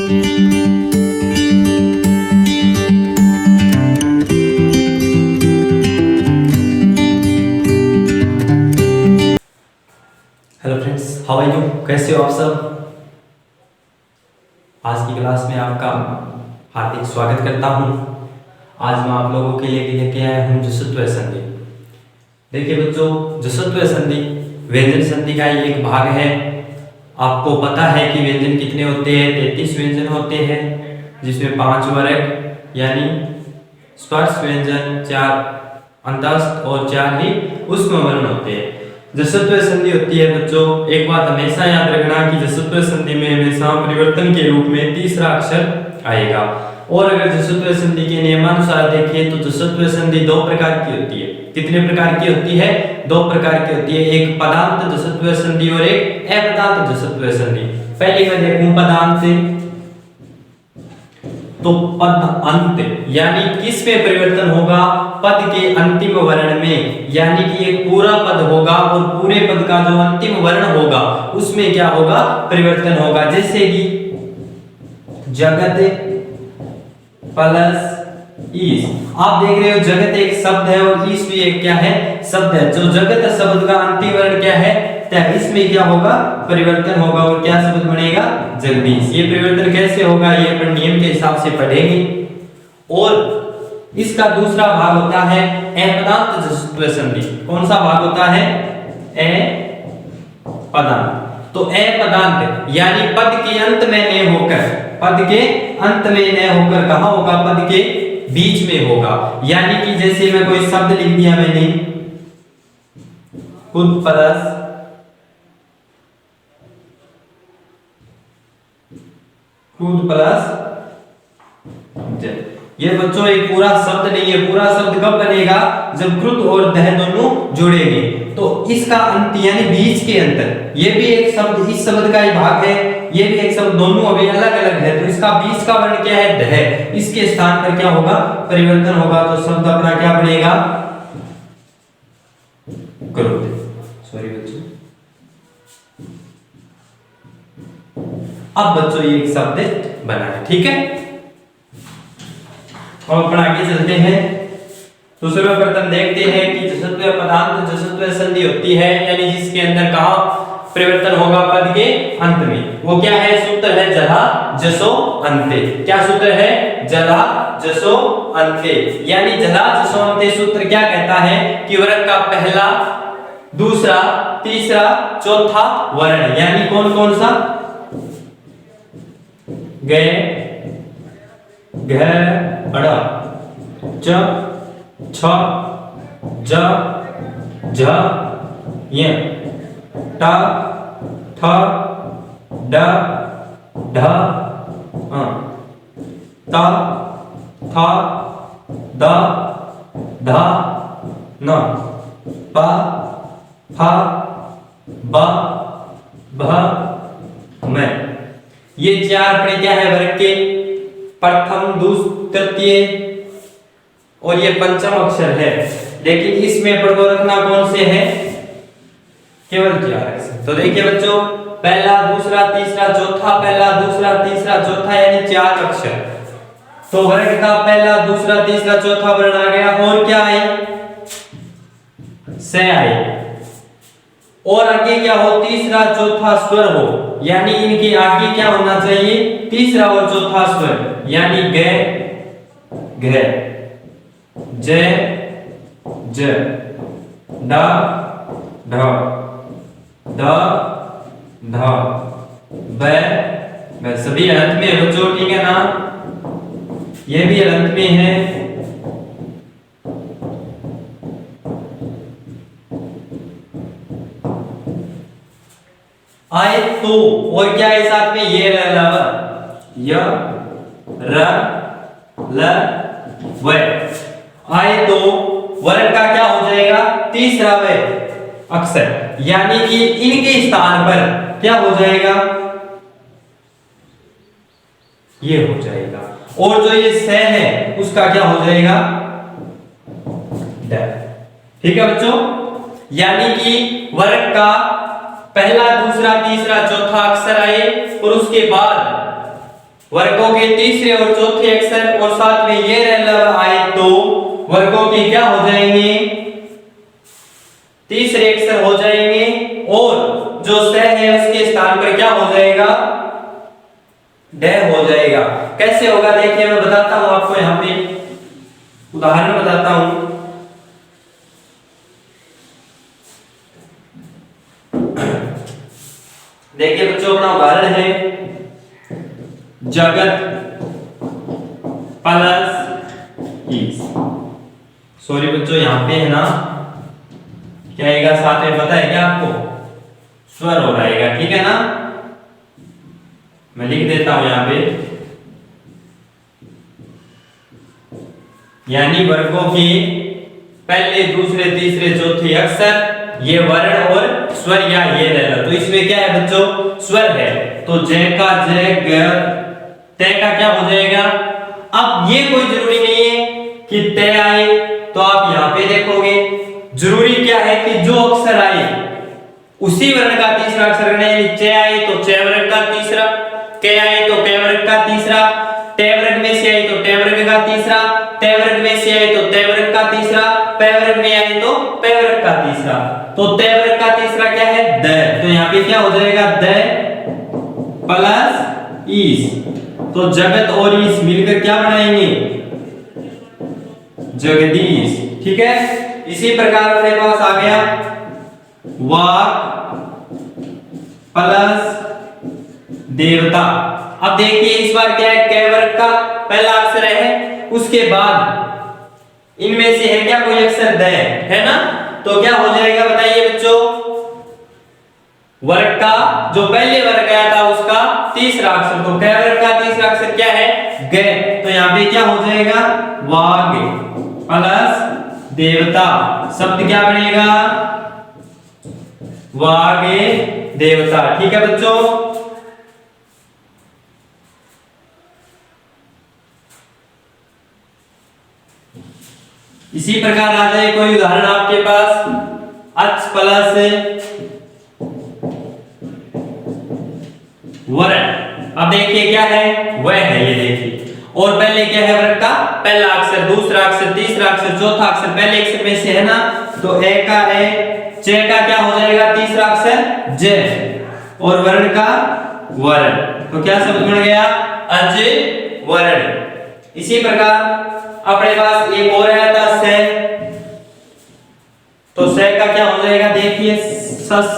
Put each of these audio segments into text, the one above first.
Hello friends, how are you? कैसे हो आप सब? आज की क्लास में आपका हार्दिक स्वागत करता हूं। आज मैं आप लोगों के लिए लेके आया हूं जसत्व संधि। देखिए बच्चों, जसत्व संधि व्यंजन संधि का ही एक भाग है। आपको पता है कि व्यंजन कितने होते हैं? 33 व्यंजन होते हैं, जिसमें 5 वर्ग यानी स्पर्श व्यंजन, 4 अंतस्थ और 4 ही ऊष्म वर्ण होते हैं। जसत्व संधि होती है बच्चों, एक बात हमेशा याद रखना कि जसत्व संधि में हमेशा परिवर्तन के रूप में तीसरा अक्षर आएगा। और अगर जसत्व संधि के नियमानुसार देखें तो जसत्व संधि 2 प्रकार की होती है। कितने प्रकार की होती है? 2 प्रकार की होती है, एक पदांत जसत्व संधि और एक अपदांत जसत्व संधि। पहले मैं देखूं पदांत, तो पद अंत यानी किस में परिवर्तन होगा? पद के अंतिम वर्ण में, यानी कि एक पूरा पद होगा और पूरे पद का जो अंतिम वर्ण होगा उसमें क्या होगा? परिवर्तन होगा। जैसे कि जगत प्लस ईश। आप देख रहे हो जगत एक शब्द है और ईश भी एक क्या है? शब्द है। जो जगत शब्द का अंतिम वर्ण क्या है? इसमें क्या होगा? परिवर्तन होगा और क्या शब्द बनेगा? जगदीश। ये परिवर्तन कैसे होगा? ये अपन नियम के हिसाब से पढ़ेंगे। और इसका दूसरा भाग होता है अपदांत जसत्व संधि। कौन सा भाग होता है? अपदांत। तो अपदांत यानी पद के अंत में न होकर, पद के अंत में न होकर कहां होगा? पद के बीच में होगा। यानी कि जैसे मैं कोई शब्द लिख दिया मैंने, खुद प्लस खुद प्लस जल। ये बच्चों एक पूरा शब्द नहीं है। पूरा शब्द कब बनेगा? जब कृत और दह दोनों जुड़ेंगे। तो इसका अंत यानी बीच के अंतर, ये भी एक शब्द, इस शब्द का ही भाग है, ये भी एक शब्द, दोनों अभी अलग अलग है। तो इसका बीच का वर्ण क्या है? दह। इसके स्थान पर क्या होगा? परिवर्तन होगा। तो शब्द अपना क्या बनेगा? क्रोध। सॉरी बच्चों। अब बच्चों ये एक शब्द बना है, ठीक है। और अपन आगे चलते हैं। तो सर्वप्रथम देखते हैं कि जसत्व पदांत जसत्व संधि होती है, यानी जिसके अंदर कहां परिवर्तन होगा? पद के अंत में। वो क्या है? सूत्र है जला जसो अंते। क्या सूत्र है? जला जसो अंते। यानी जला जसो अंते सूत्र क्या कहता है कि वर्ग का पहला, दूसरा, तीसरा, चौथा वर्ण, यानी कौन कौन सा? गे, घ, अड़ा, च, छ, ज, झ, य, ट, थ, ड, ढ, त, थ, द, ध, न, प, फ, ब, भ, म। ये 4 अपने क्या है? वर्ग के प्रथम, दूसरा, तृतीय और ये पंचम अक्षर है। लेकिन इसमें अपन को रखना कौन से है? केवल 4 अक्षर। तो देखिए बच्चों, पहला, दूसरा, तीसरा, चौथा, पहला, दूसरा, तीसरा, चौथा, यानी 4 अक्षर। तो वर्ग का पहला, दूसरा, तीसरा, चौथा वर्ण आ गया। और क्या आई? से आई। और आगे क्या हो? तीसरा, चौथा स्वर हो, यानी इनके आगे क्या होना चाहिए? तीसरा और चौथा स्वर, यानी ग, घ, ज, ज, ड, ढ, द, ध, ब, ब। सभी अंत में बच्चों, ठीक है ना? ये भी अंत में है। आए तो, और क्या है साथ में? ये अलावा य, र, ल, व। आए तो वर्ग का क्या हो जाएगा? तीसरा व अक्षर, यानी कि इनके स्थान पर क्या हो जाएगा? ये हो जाएगा। और जो ये स है उसका क्या हो जाएगा? ड। ठीक है बच्चों, यानी कि वर्ग का पहला, दूसरा, तीसरा, चौथा अक्षर आए और उसके बाद वर्गों के तीसरे और चौथे अक्षर और साथ में ये आए तो वर्गों के क्या हो जाएंगे, तीसरे अक्षर हो जाएंगे और जो स है उसके स्थान पर क्या हो जाएगा, ड हो जाएगा। कैसे होगा देखिए मैं बताता हूं आपको, यहां पे उदाहरण बताता हूं। देखिए बच्चों अपना उदाहरण है जगत प्लस ईस। सॉरी बच्चों यहां पे है ना क्या आएगा, साथ में पता है क्या आपको, स्वर हो रहेगा, ठीक है ना। मैं लिख देता हूं यहां पे, यानी वर्गों के पहले दूसरे तीसरे चौथे अक्षर ये वर्ण और स्वर या ये रहता, तो इसमें क्या है बच्चों, स्वर है, तो ज का ज, ग ते का क्या हो जाएगा। अब ये कोई जरूरी नहीं है कि ते आए, तो आप यहां पे देखोगे जरूरी क्या है कि जो अक्षर आए उसी वर्ण का तीसरा अक्षर गणे, च आए तो च वर्ग का तीसरा, के आए तो के वर्ग का तीसरा, टे वर्ग में से आए तो टे वर्ग का तीसरा, ते वर्ग में से आए तो ते वर्ग का तीसरा, पे वर्ग में आए तो पे वर्ग का तीसरा। तो ते वर्ग का तीसरा क्या है, द, तो यहाँ पे क्या हो जाएगा, द प्लस ईस, तो जगत और ईस मिलकर क्या बनाएंगे, जगदीश, ठीक है। इसी प्रकार अपने पास आ गया वाक प्लस देवता। अब देखिए इस बार क्या है, कै वर्ग का पहला अक्षर है, उसके बाद इनमें से है क्या कोई अक्षर द, है ना, तो क्या हो जाएगा बताइए बच्चों, वर्ग का जो पहले वर्ग आया था उसका तीसरा अक्षर, तो कै वर्ग का तीसरा अक्षर क्या है, ग, तो यहां पे क्या हो जाएगा, वाग प्लस देवता, शब्द क्या बनेगा, वागे देवता, ठीक है बच्चों। इसी प्रकार आ जाए कोई उदाहरण आपके पास, अच प्लस वर्ण। अब देखिए क्या है, वह है, ये देखिए, और पहले क्या है वर्ग का पहला अक्षर, दूसरा अक्षर, तीसरा अक्षर, चौथा अक्षर, पहले अक्षर में से है ना, तो ए का ए, च का क्या हो जाएगा तीसरा अक्षर ज, और वर्ण का वर्ण, तो क्या शब्द बन गया, अज वर्ण। इसी प्रकार अपने पास एक और आया था से, तो से का क्या हो जाएगा देखिए, सस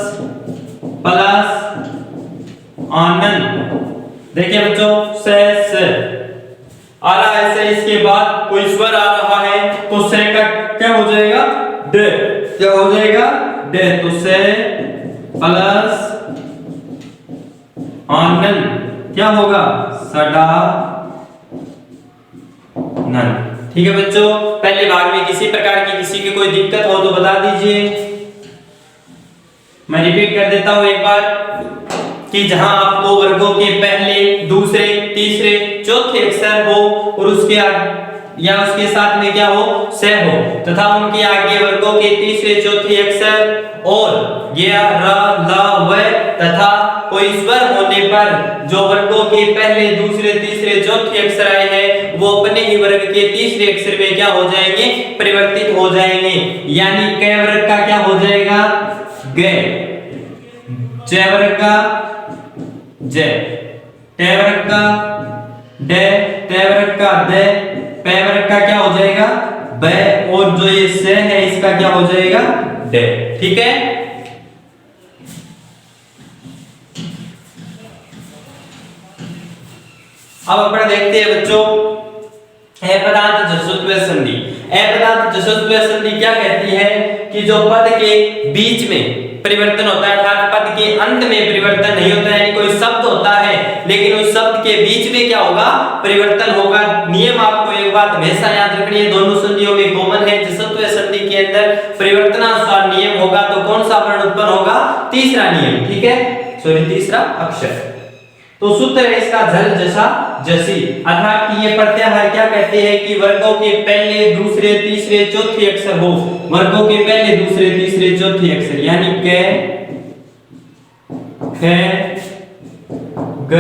प्लस आनंद। देखिए बच्चों से आ रहा है से, इसके बाद कोई स्वर आ रहा है तो से का क्या हो जाएगा, ड, क्या हो जाएगा, ड, तो से प्लस आनंद क्या होगा, सडा नन, ठीक है बच्चों। पहले भाग में किसी प्रकार की किसी की कोई दिक्कत हो तो बता दीजिए। मैं रिपीट कर देता हूं एक बार कि जहां आपको वर्गों के पहले दूसरे तीसरे चौथे अक्षर हो और उसके या उसके साथ में क्या हो, से हो, तथा उनके आगे वर्गों के तीसरे चौथे अक्षर और या र ल व तथा कोई स्वर होने पर जो वर्गों के पहले दूसरे तीसरे चौथे अक्षर आए हैं वो अपने ही वर्ग के तीसरे अक्षर में क्या हो जाएंगे, परिवर्तित हो जाएंगे, यानी कै वर्ग का क्या हो जाएगा, ग, च वर्ग का ज, टे वर्ग का ड, ते वर्ग का द, पे वर्ग का क्या हो जाएगा, ब, और जो ये से है इसका क्या हो जाएगा, ड, ठीक है। अब अपन देखते हैं बच्चों अपदार्थ जसत्व संधि। अपदार्थ जसत्व संधि क्या कहती है कि जो पद के बीच में परिवर्तन होता है, अर्थात पद के अंत में परिवर्तन नहीं होता है, यानी कोई शब्द होता है लेकिन उस शब्द के बीच में क्या होगा, परिवर्तन होगा। नियम आपको एक बात हमेशा याद रखनी है, दोनों संधियों में कॉमन है, जसत्व संधि के अंदर परिवर्तनानुसार नियम होगा तो कौन सा वर्ण उत्पन्न होगा, तीसरा नियम, ठीक है, सॉरी तीसरा अक्षर। तो सूत्र है इसका झल जसा जसी, अर्थात कि ये प्रत्याहार क्या कहते हैं कि वर्गों के पहले दूसरे तीसरे चौथे अक्षर हो, वर्गों के पहले दूसरे तीसरे चौथे अक्षर, यानी क ख ग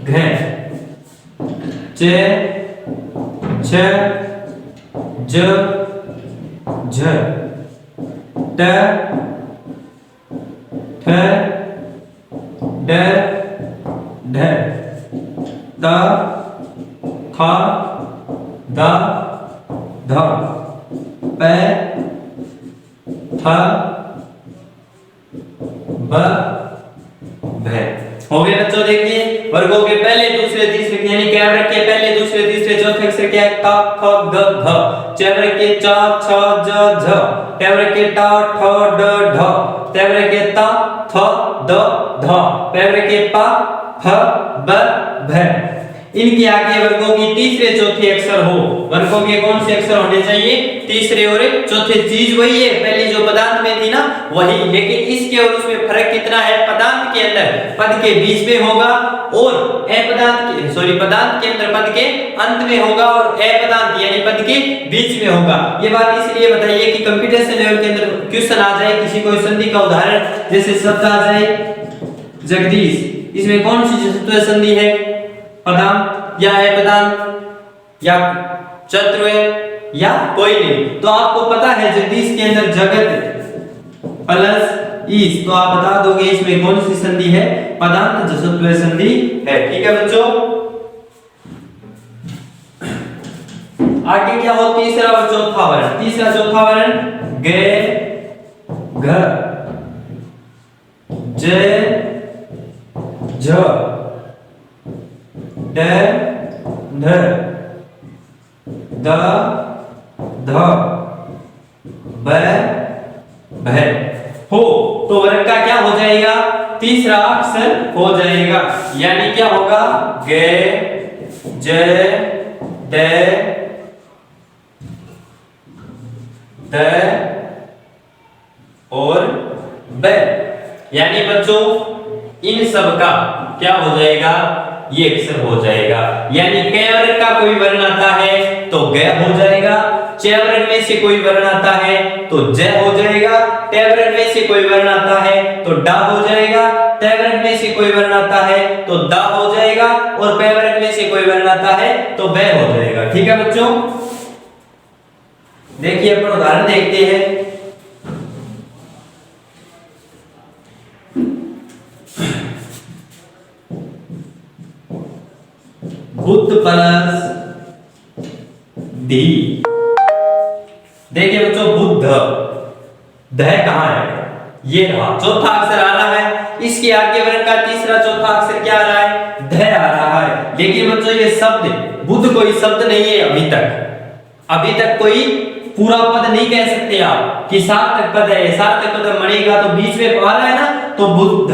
घ च छ ज झ ट ठ ड ढ द थ द ध प थ ब भ। हो गए बच्चों, देखिए वर्गों के पहले दूसरे तीसरे यानी क्या रखे पहले दूसरे तीसरे चौथे अक्षर क्या है क ख ग घ, च रखे च छ ज झ, ट रखे ट ठ ड ढ, त रखे त थ द ध, प रखे प फ ब भ। इनके आगे वर्गों की तीसरे चौथे अक्षर हो। वर्गों के कौन से अक्षर होने चाहिए? तीसरे और चौथे। चीज वही है पहले जो पदांत में थी ना वही, लेकिन इसके और उसमें फर्क कितना है? पदांत के अंदर पद के बीच में होगा और पदांत के अंदर पद के अंत में होगा और अपदांत यानी पद के बीच में होगा। ये बात इसलिए बताइए कि कंप्यूटेशन लेवल के अंदर क्वेश्चन आ जाए, किसी कोई संधि का उदाहरण जैसे शब्द आ जाए जगदीश, इसमें कौन सी जसत्व संधि है? पदांत या अपदांत या चतुर्थ या कोई नहीं। तो आपको पता है जगदीश के अंदर जगत प्लस ईश, तो आप बता दोगे इसमें कौन सी संधि है? पदांत जसत्व संधि है। ठीक है बच्चों, आगे क्या हो? तीसरा और चौथा वर्ण। तीसरा चौथा वर्ण गे घ ज झ ड ढ द ध ब भ। हो तो वर्ग का क्या हो जाएगा? तीसरा अक्षर हो जाएगा, यानी क्या होगा? गे ज ड द और ब। यानी बच्चों इन सब का क्या हो जाएगा? ये अक्षर हो जाएगा। यानी क वर्ग का कोई वर्ण आता है तो ग हो जाएगा, च वर्ग में से कोई वर्ण आता है तो ज हो जाएगा, ट वर्ग में से कोई वर्ण आता है तो ड हो जाएगा, त वर्ग में से कोई वर्ण आता है तो द हो जाएगा और प वर्ग में से कोई वर्ण आता है तो ब हो जाएगा। ठीक है बच्चों, देखिए अपन उदाहरण देखते हैं। बुद्ध प्लस धी। देखिए बच्चों बुद्ध, ध कहां है? ये रहा, चौथा अक्षर आ रहा है। इसके आगे वर्ण का तीसरा चौथा अक्षर क्या आ रहा है? ध आ रहा है। लेकिन बच्चों ये शब्द बुद्ध कोई शब्द नहीं है अभी तक कोई पूरा पद नहीं कह सकते आप कि सार्थक पद है। सार्थक पद मणेगा तो बीच में आ रहा है ना, तो बुद्ध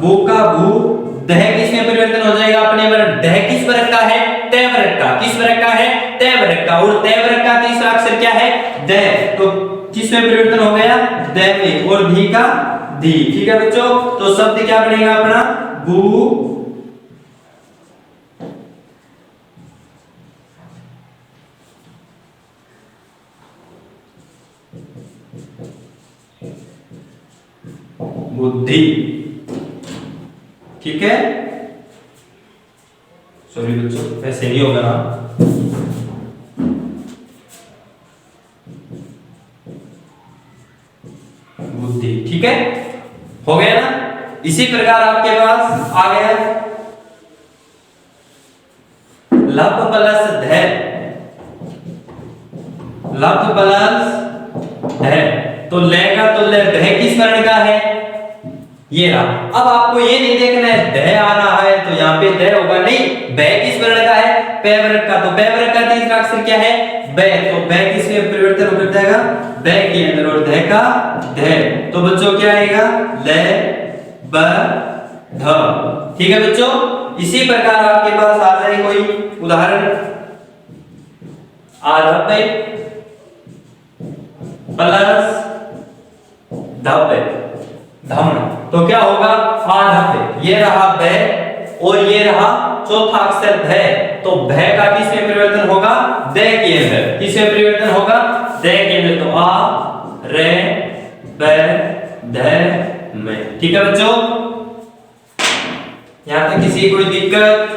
बू का भू, दह किसमें परिवर्तन हो जाएगा? अपने वर्ण। दह किस वर्ग का है? त वर्ग का। किस वर्ग का है? त वर्ग का। और त वर्ग का तीसरा अक्षर क्या है? द। तो किसमें परिवर्तन हो गया? द में। और धी का धी। ठीक है बच्चों, तो शब्द क्या बनेगा अपना? बू बुद्धि। ठीक है, सॉरी बच्चों ऐसे नहीं होगा ना। बुद्धि। ठीक है, हो गया ना। इसी प्रकार आपके पास आ गया लब प्लस ध। लब प्लस ध, तो लेगा तो ले ध किस वर्ण का है? ये रहा। अब आपको ये नहीं देखना है ध आ रहा है तो यहाँ पे ध होगा, नहीं। ब किस वर्ण का है? प वर्ग का। तो प वर्ग का तीसरा अक्षर क्या है? ब। तो ब किसमें परिवर्तन हो जाएगा? ब के अंदर। और ध का ध, तो बच्चों क्या आएगा? ल ब ध। ठीक है बच्चों, इसी प्रकार आपके पास आ जाए कोई उदाहरण। आधब्य प्लस धब्य धम, तो क्या होगा? आधब्य। ये रहा ब और ये रहा चौथा अक्षर ध, तो भ का किसमें परिवर्तन होगा? द के अंदर। किसमें परिवर्तन होगा? द के अंदर। तो आ रे ब ध में। ठीक है बच्चों, यहाँ तक किसी कोई दिक्कत?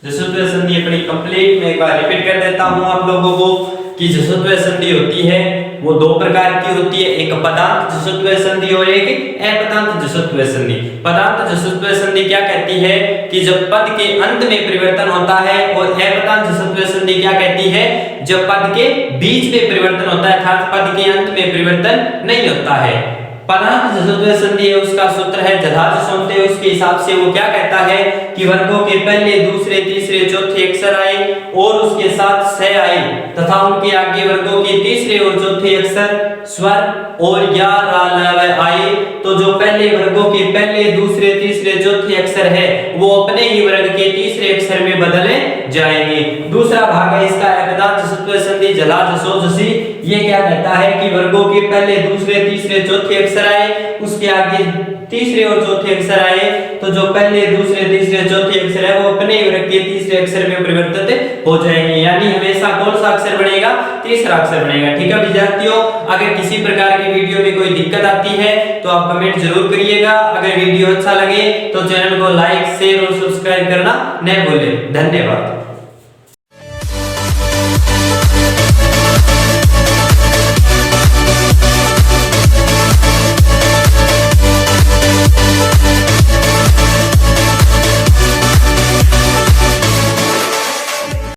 जसत्व संधि अपनी कंप्लीट में एक बार रिपीट कर देता हूँ आप लोगों को कि जसत्व संधि होती है वो दो प्रकार की होती है, एक पदांत जसत्व संधि और एक अपदांत जसत्व संधि। पदांत जसत्व संधि क्या कहती है कि जब पद के अंत में परिवर्तन होता है, और अपदांत जसत्व संधि क्या कहती है जब पद के बीच में परिवर्तन होता है अर्थात पद के अंत में परिवर्तन नहीं होता है। पदांत जसत्व संधि है उसका सूत्र है जलाज सोमते, उसके हिसाब से वो क्या कहता है कि वर्गों के पहले दूसरे तीसरे चौथे अक्षर आए और उसके साथ स आए तथा उनके आगे वर्गों के तीसरे और चौथे अक्षर स्वर और या रा ल आए तो जो पहले वर्गों के पहले दूसरे तीसरे चौथे अक्षर है वो अपने ही वर्ग के तीसरे अक्षर में बदले जाएंगे। दूसरा भाग है इसका अपदांत जसत्व संधि जलाज सोजसी, ये क्या कहता है कि वर्गों के पहले दूसरे तीसरे चौथे अक्षर आए उसके आगे तीसरे और चौथे अक्षर आए तो जो पहले दूसरे तीसरे चौथे अक्षर है वो अपने वर्ग के तीसरे अक्षर में परिवर्तित हो जाएंगे, यानी हमेशा कौन सा अक्षर बनेगा? तीसरा अक्षर बनेगा। ठीक है विद्यार्थियों, अगर किसी प्रकार की वीडियो में कोई दिक्कत आती है तो आप कमेंट जरूर करिएगा। अगर वीडियो अच्छा लगे तो चैनल को लाइक शेयर और सब्सक्राइब करना न भूलें। धन्यवाद।